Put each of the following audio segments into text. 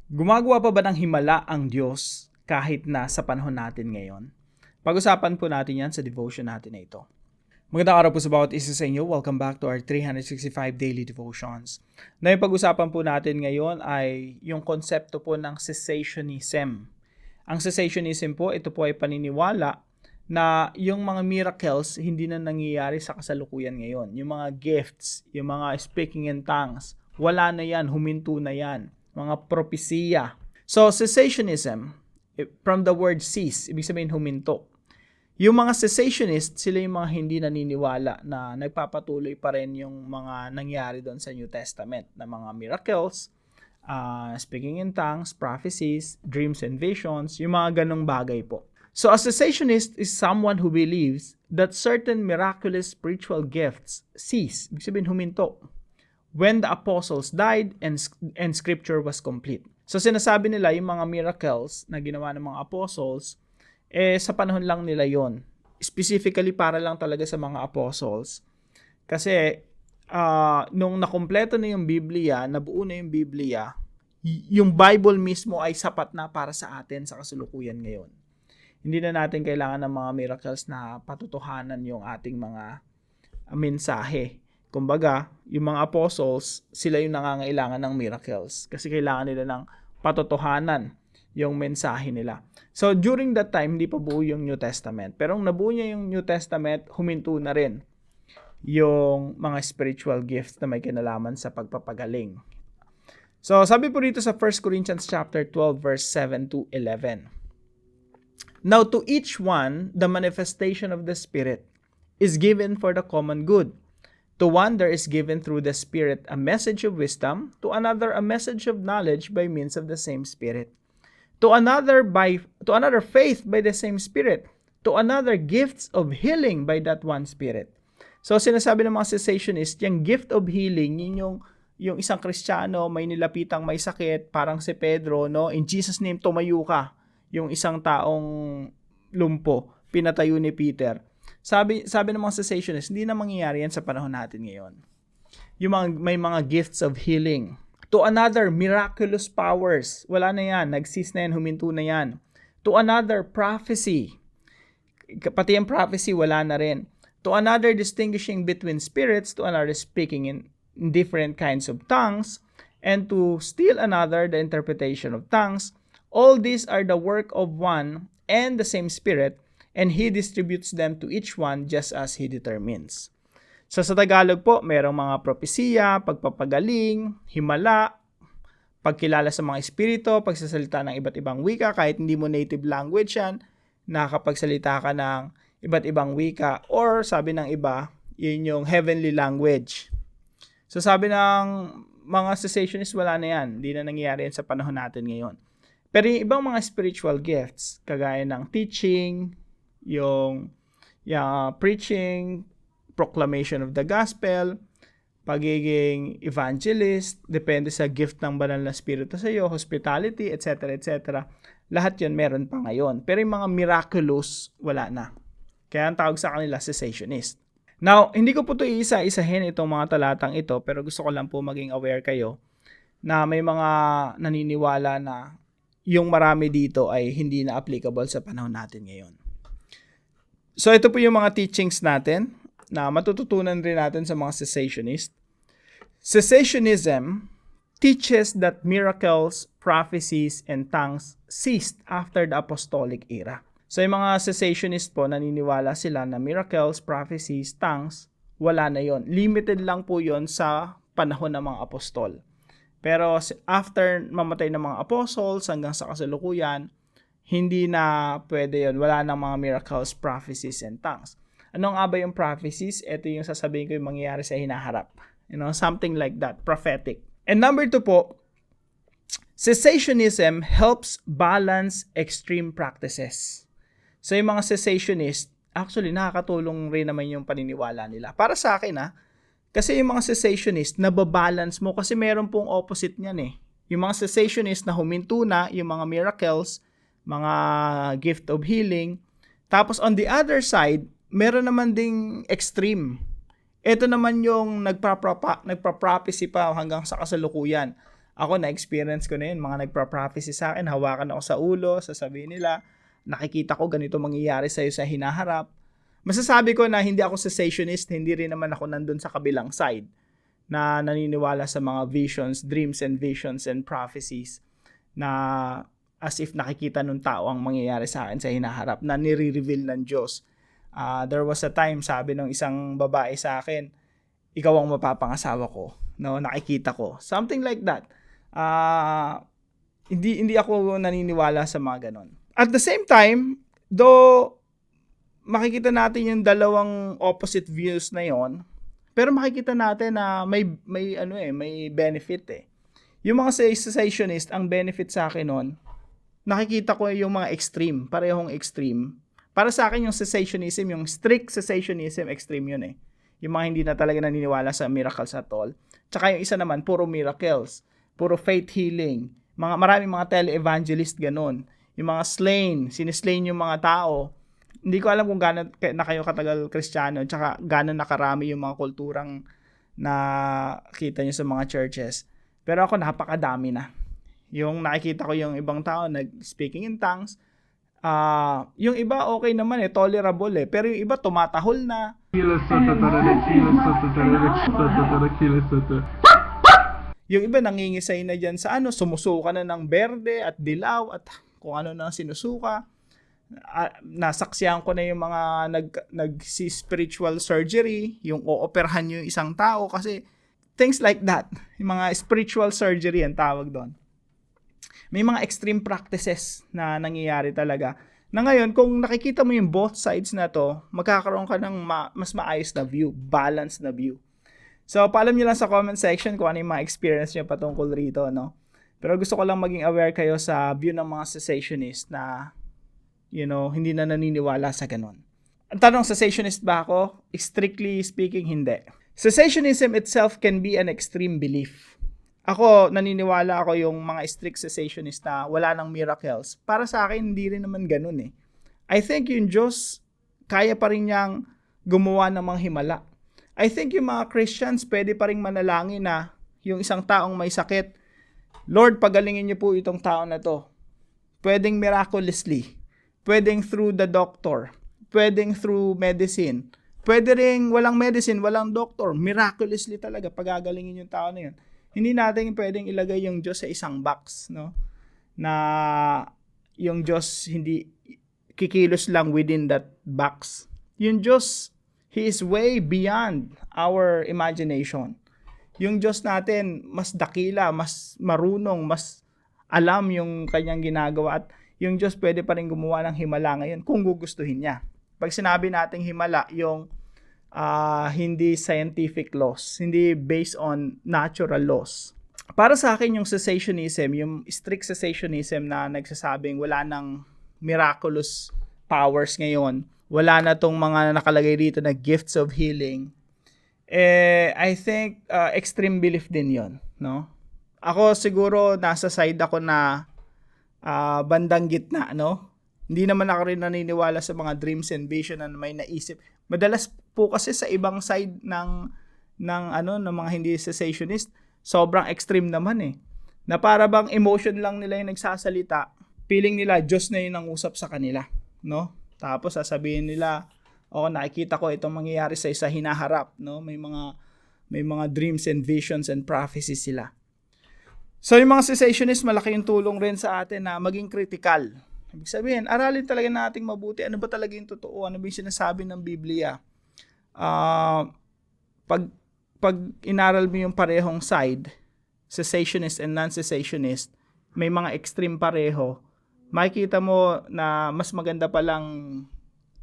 Gumagawa pa ba ng himala ang Diyos kahit na sa panahon natin ngayon? Pag-usapan po natin yan sa devotion natin na ito. Magandang araw po sa bawat isa sa inyo. Welcome back to our 365 Daily Devotions. Na yung pag-usapan po natin ngayon ay yung konsepto po ng cessationism. Ang cessationism po, ito po ay paniniwala na yung mga miracles hindi na nangyayari sa kasalukuyan ngayon. Yung mga gifts, yung mga speaking in tongues, wala na yan, huminto na yan. Mga propesya. So, cessationism, from the word cease, ibig sabihin huminto. Yung mga cessationists, sila yung mga hindi naniniwala na nagpapatuloy pa rin yung mga nangyari doon sa New Testament na mga miracles, speaking in tongues, prophecies, dreams and visions, yung mga ganong bagay po. So, a cessationist is someone who believes that certain miraculous spiritual gifts cease, ibig sabihin huminto, when the apostles died and scripture was complete. So sinasabi nila yung mga miracles na ginawa ng mga apostles, sa panahon lang nila yon. Specifically para lang talaga sa mga apostles. Kasi nung nakompleto na yung Biblia, nabuo na yung Biblia, yung Bible mismo ay sapat na para sa atin sa kasulukuyan ngayon. Hindi na natin kailangan ng mga miracles na patutuhanan yung ating mga mensahe. Kumbaga, yung mga apostles, sila yung nangangailangan ng miracles kasi kailangan nila ng patotohanan yung mensahe nila. So, during that time, hindi pa buo yung New Testament. Pero nung nabuo niya yung New Testament, huminto na rin yung mga spiritual gifts na may kinalaman sa pagpapagaling. So, sabi po dito sa 1 Corinthians chapter 12, verse 7 to 11. Now, to each one, the manifestation of the Spirit is given for the common good. To one there is given through the Spirit a message of wisdom, to another a message of knowledge by means of the same Spirit, to another faith by the same Spirit, to another gifts of healing by that one Spirit. So sinasabi ng mga cessationists, yung gift of healing, yun yung isang Kristiyano may nilapitang may sakit, parang si Pedro, no? In Jesus' name tumayo ka. Yung isang taong lumpo, pinatayo ni Peter. Sabi ng mga cessationists, hindi na mangyayari yan sa panahon natin ngayon. May mga gifts of healing. To another, miraculous powers. Wala na yan. Nag-cease na yan. Huminto na yan. To another, prophecy. Pati yung prophecy, wala na rin. To another, distinguishing between spirits. To another, speaking in different kinds of tongues. And to still another, the interpretation of tongues. All these are the work of one and the same Spirit, and He distributes them to each one just as He determines. So sa Tagalog po, merong mga propesya, pagpapagaling, himala, pagkilala sa mga espiritu, pagsasalita ng iba't ibang wika, kahit hindi mo native language yan, nakakapagsalita ka ng iba't ibang wika, or sabi ng iba, yun yung heavenly language. So sabi ng mga cessationists, wala na yan. Hindi na nangyayari yan sa panahon natin ngayon. Pero yung ibang mga spiritual gifts, kagaya ng teaching, yung preaching, proclamation of the gospel, pagiging evangelist, depende sa gift ng banal na spirito sa iyo, hospitality, etc., etc. Lahat yun meron pa ngayon. Pero yung mga miraculous, wala na. Kaya ang tawag sa kanila, cessationist. Now, hindi ko po ito iisa-isahin itong mga talatang ito, pero gusto ko lang po maging aware kayo na may mga naniniwala na yung marami dito ay hindi na applicable sa panahon natin ngayon. So ito po yung mga teachings natin na matututunan rin natin sa mga cessationists. Cessationism teaches that miracles, prophecies, and tongues ceased after the apostolic era. So yung mga cessationists po, naniniwala sila na miracles, prophecies, tongues, wala na yon. Limited lang po yon sa panahon ng mga apostol. Pero after mamatay ng mga apostles hanggang sa kasalukuyan, hindi na pwede yun. Wala nang mga miracles, prophecies, and tongues. Ano nga ba yung prophecies? Ito yung sasabihin ko yung mangyayari sa hinaharap. Something like that, prophetic. And number 2 po, cessationism helps balance extreme practices. So yung mga cessationists, actually nakakatulong rin naman yung paniniwala nila. Para sa akin kasi yung mga cessationist, nababalance mo kasi meron pong opposite niyan eh. Yung mga cessationist na huminto na, yung mga miracles, mga gift of healing. Tapos on the other side, meron naman ding extreme. Ito naman yung nagpa-prophecy pa hanggang sa kasalukuyan. Ako, na-experience ko na yun. Mga nagpa-prophecy sa akin, hawakan ako sa ulo, sasabihin nila, nakikita ko ganito mangyayari sa'yo sa hinaharap. Masasabi ko na hindi ako cessationist, hindi rin naman ako nandun sa kabilang side na naniniwala sa mga visions, dreams and visions and prophecies na as if nakikita nung tao ang mangyayari sa akin sa hinaharap na nire-reveal ng Diyos. There was a time, sabi ng isang babae sa akin, ikaw ang mapapangasawa ko, no, nakikita ko. Something like that. Hindi ako naniniwala sa mga ganon. At the same time, though makikita natin yung dalawang opposite views na yon, pero makikita natin na may benefit eh. Yung mga cessationist, ang benefit sa akin nun, nakikita ko yung mga extreme, parehong extreme. Para sa akin yung cessationism, yung strict cessationism, extreme yun eh. Yung mga hindi na talaga naniniwala sa miracles at all. Tsaka yung isa naman, puro miracles, puro faith healing. Maraming mga tele-evangelist ganun. Yung mga sinislain yung mga tao. Hindi ko alam kung gano'n na kayo katagal Kristiyano, tsaka gano'n nakarami yung mga kulturang na kita nyo sa mga churches. Pero ako, napakadami na. Yung nakikita ko yung ibang tao nag-speaking in tongues, yung iba okay naman eh, tolerable eh. Pero yung iba tumatahol na. Yung iba nangingisay na dyan sa sumusuka na ng berde at dilaw at kung ano na sinusuka. Nasaksihan ko na yung mga nag-spiritual surgery, yung ooperahan yung isang tao kasi things like that. Yung mga spiritual surgery ang tawag doon. May mga extreme practices na nangyayari talaga. Na ngayon, kung nakikita mo yung both sides na to, magkakaroon ka ng mas maayos na view, balanced na view. So, paalam nyo lang sa comment section kung ano yung mga experience nyo patungkol rito, no? Pero gusto ko lang maging aware kayo sa view ng mga cessationist na, hindi na naniniwala sa ganun. Ang tanong, cessationist ba ako? Strictly speaking, hindi. Cessationism itself can be an extreme belief. Ako, naniniwala ako yung mga strict cessationist na wala ng miracles. Para sa akin, hindi rin naman ganun eh. I think yung Diyos, kaya pa rin niyang gumawa ng mga himala. I think yung mga Christians, pwede pa rin manalangin na yung isang taong may sakit, Lord, pagalingin niyo po itong tao na to. Pwedeng miraculously. Pwedeng through the doctor. Pwedeng through medicine. Pwede rin walang medicine, walang doctor. Miraculously talaga, pagagalingin yung tao na yun. Hindi natin pwedeng ilagay yung Diyos sa isang box, no? Na yung Diyos hindi kikilos lang within that box. Yung Diyos, He is way beyond our imagination. Yung Diyos natin, mas dakila, mas marunong, mas alam yung kanyang ginagawa. At yung Diyos pwede pa rin gumawa ng himala ngayon kung gugustuhin niya. Pag sinabi nating himala, yung hindi scientific laws, hindi based on natural laws. Para sa akin, yung cessationism, yung strict cessationism na nagsasabing wala nang miraculous powers ngayon, wala na tong mga nakalagay dito na gifts of healing, I think extreme belief din yon, no? Ako siguro nasa side ako na bandang gitna, no? Hindi naman ako rin naniniwala sa mga dreams and vision na may naisip. Madalas po kasi sa ibang side ng mga hindi cessationist, sobrang extreme naman eh. Na para bang emotion lang nila yung nagsasalita, feeling nila Diyos na yun ang usap sa kanila, no? Tapos sasabihin nila, nakikita ko itong mangyayari sa hinaharap, no? May mga dreams and visions and prophecies sila. So yung mga cessationist, malaki yung tulong rin sa atin na maging critical. Ibig sabihin, aralin talaga nating mabuti. Ano ba talaga yung totoo? Ano ba yung sinasabi ng Biblia? Pag inaral mo yung parehong side, cessationist and non-cessationist, may mga extreme pareho, makikita mo na mas maganda palang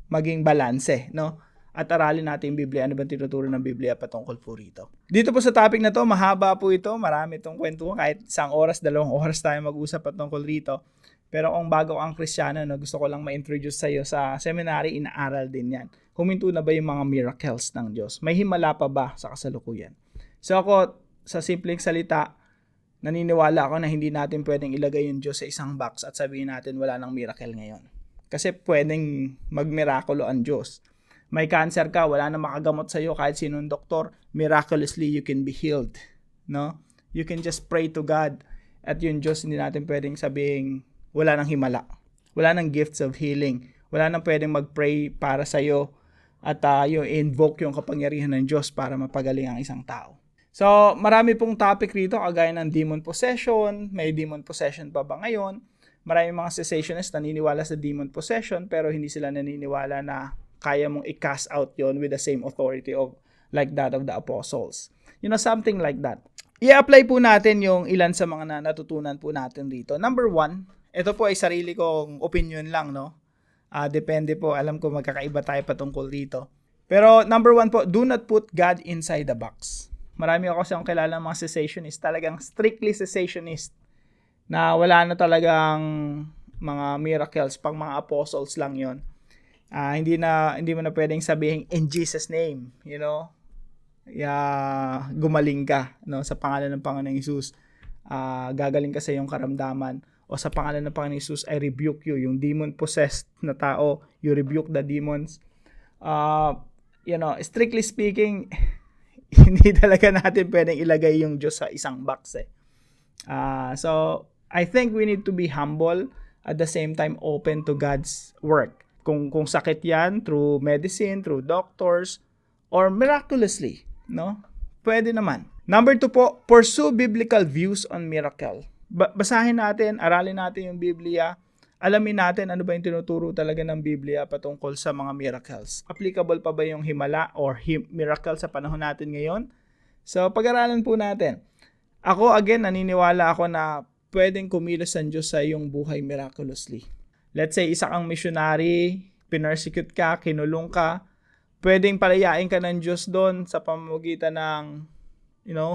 maging balanse, no? At aralin natin yung Biblia. Ano ba tinuturo ng Biblia patungkol po rito? Dito po sa topic na to, mahaba po ito. Marami itong kwentuhan. Kahit 1 oras, 2 oras tayo mag-usap patungkol rito. Pero kung bago kang Kristiyano, gusto ko lang ma-introduce sa iyo sa seminary, inaaral din yan. Huminto na ba yung mga miracles ng Diyos? May himala pa ba sa kasalukuyan? So ako, sa simpleng salita, naniniwala ako na hindi natin pwedeng ilagay yung Diyos sa isang box at sabihin natin wala nang miracle ngayon. Kasi pwedeng mag-miraculo ang Diyos. May cancer ka, wala na makagamot sa iyo kahit sinong doktor, miraculously you can be healed, no? You can just pray to God. At yung Diyos, hindi natin pwedeng sabihing wala nang himala. Wala nang gifts of healing. Wala nang pwedeng mag-pray para sa'yo at yung invoke yung kapangyarihan ng Diyos para mapagaling ang isang tao. So, marami pong topic rito kagaya ng demon possession. May demon possession pa ba ngayon? Marami mga cessationists naniniwala sa demon possession pero hindi sila naniniwala na kaya mong i-cast out yon with the same authority of like that of the apostles. Something like that. I-apply po natin yung ilan sa mga natutunan po natin dito. Number 1, ito po ay sarili kong opinion lang, no? Depende po, alam ko magkakaiba tayo patungkol dito. Pero number 1 po, do not put God inside the box. Marami ako siyang kilala mga cessationist, talagang strictly cessationist, na wala na talagang mga miracles, pang mga apostles lang yon. Hindi mo na pwedeng sabihin in Jesus name, gumaling ka, no, sa pangalan ng Panginoong Hesus. Gagaling ka sa iyong karamdaman, o sa pangalan ng Panginoong Hesus I rebuke you. Yung demon possessed na tao, you rebuke the demons. Strictly speaking, hindi talaga natin pwedeng ilagay yung Diyos sa isang box eh. So I think we need to be humble, at the same time open to God's work. Kung sakit yan through medicine, through doctors, or miraculously, no? Pwede naman. Number 2 po, pursue biblical views on miracle. Basahin natin, aralin natin yung Biblia, alamin natin ano ba yung tinuturo talaga ng Biblia patungkol sa mga miracles. Applicable pa ba yung himala or miracle sa panahon natin ngayon? So, pag-aralan po natin. Ako, again, naniniwala ako na pwedeng kumilos ang Diyos sa iyong buhay miraculously. Let's say, isa kang missionary, pinersecute ka, kinulong ka, pwedeng palayain ka ng Diyos doon sa pamamagitan ng,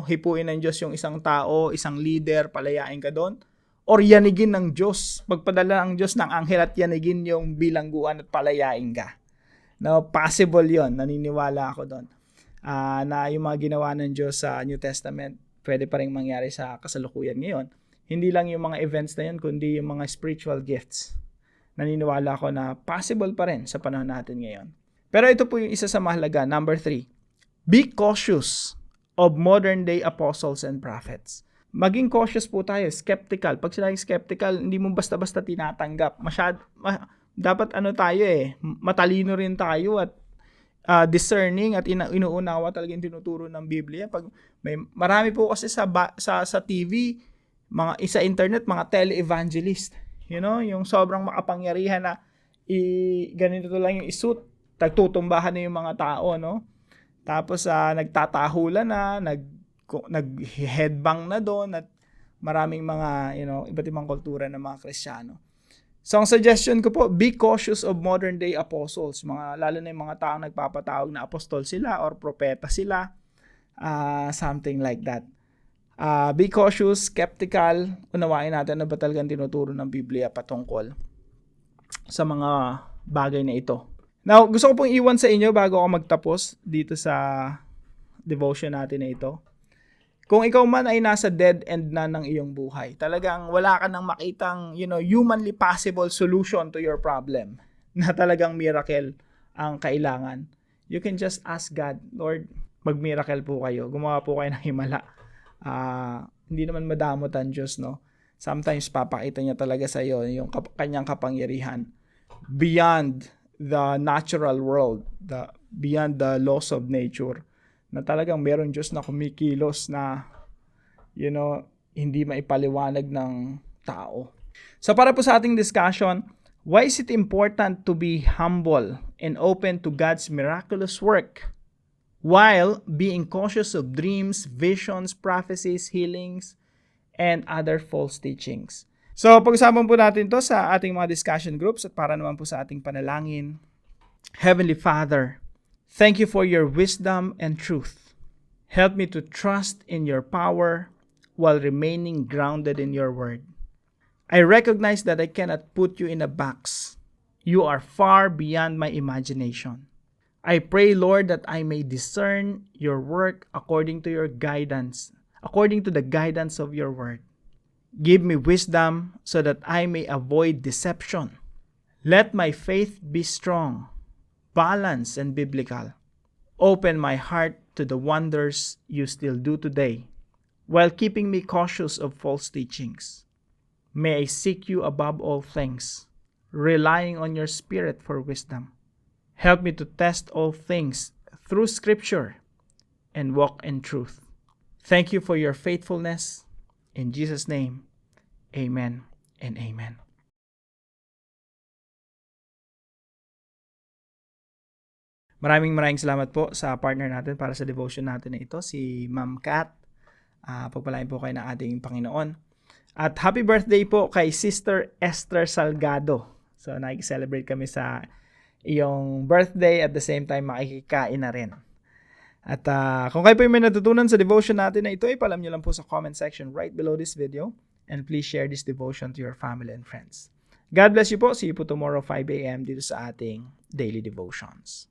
hipuin ng Diyos yung isang tao, isang leader, palayain ka doon. Or yanigin ng Diyos, magpadala ng Diyos ng anghel at yanigin yung bilangguan at palayain ka. No, possible yon, naniniwala ako doon. Na yung mga ginawa ng Diyos sa New Testament, pwede pa rin mangyari sa kasalukuyan ngayon. Hindi lang yung mga events na yun, kundi yung mga spiritual gifts. Naniniwala ako na possible pa rin sa panahon natin ngayon. Pero ito po yung isa sa mahalaga. Number 3, be cautious of modern day apostles and prophets. Maging cautious po tayo, skeptical. Pag sinabing skeptical, hindi mo basta-basta tinatanggap. Dapat tayo matalino rin tayo at discerning at inuunawa talaga yung tinuturo ng Biblia. Pag marami po kasi sa TV, sa internet, mga tele-evangelist. Yung sobrang makapangyarihan na ganito lang yung isuit, tagtutumbahan na yung mga tao, no? Tapos nagtatahulan na, nag-headbang na doon at maraming mga, iba't ibang kultura ng mga Kristiyano. So, ang suggestion ko po, be cautious of modern day apostles. Lalo na yung mga taong nagpapatawag na apostol sila or propeta sila. Something like that. Be cautious, skeptical. Unawain natin na ba talagang tinuturo ng Biblia patungkol sa mga bagay na ito. Now, gusto ko pong iwan sa inyo bago ako magtapos dito sa devotion natin na ito. Kung ikaw man ay nasa dead end na ng iyong buhay, talagang wala ka nang makitang, humanly possible solution to your problem, na talagang miracle ang kailangan, you can just ask God, Lord, mag-miracle po kayo, gumawa po kayo ng himala. Hindi naman madamot ang Diyos, no? Sometimes papakita niya talaga sa iyo yung kanyang kapangyarihan beyond the natural world, beyond the laws of nature, na talagang meron Diyos na kumikilos na, hindi maipaliwanag ng tao. So para po sa ating discussion, why is it important to be humble and open to God's miraculous work while being cautious of dreams, visions, prophecies, healings, and other false teachings? So pag-usapan po natin to sa ating mga discussion groups at para naman po sa ating panalangin. Heavenly Father, thank you for your wisdom and truth. Help me to trust in your power while remaining grounded in your word. I recognize that I cannot put you in a box. You are far beyond my imagination. I pray, Lord, that I may discern your work according to your guidance, according to the guidance of your word. Give me wisdom so that I may avoid deception. Let my faith be strong, balanced, and biblical. Open my heart to the wonders you still do today. while keeping me cautious of false teachings. May I seek you above all things, relying on your Spirit for wisdom. Help me to test all things through Scripture and walk in truth. Thank you for your faithfulness. In Jesus' name, amen and amen. Maraming salamat po sa partner natin para sa devotion natin na ito, si Ma'am Kat. Pagpalain po kayo ng ating Panginoon. At happy birthday po kay Sister Esther Salgado. So, nag-celebrate kami sa iyong birthday at the same time makikikain na rin. At kung kayo po may natutunan sa devotion natin na ito, ipalam nyo lang po sa comment section right below this video. And please share this devotion to your family and friends. God bless you po. See you po tomorrow 5 a.m. dito sa ating Daily Devotions.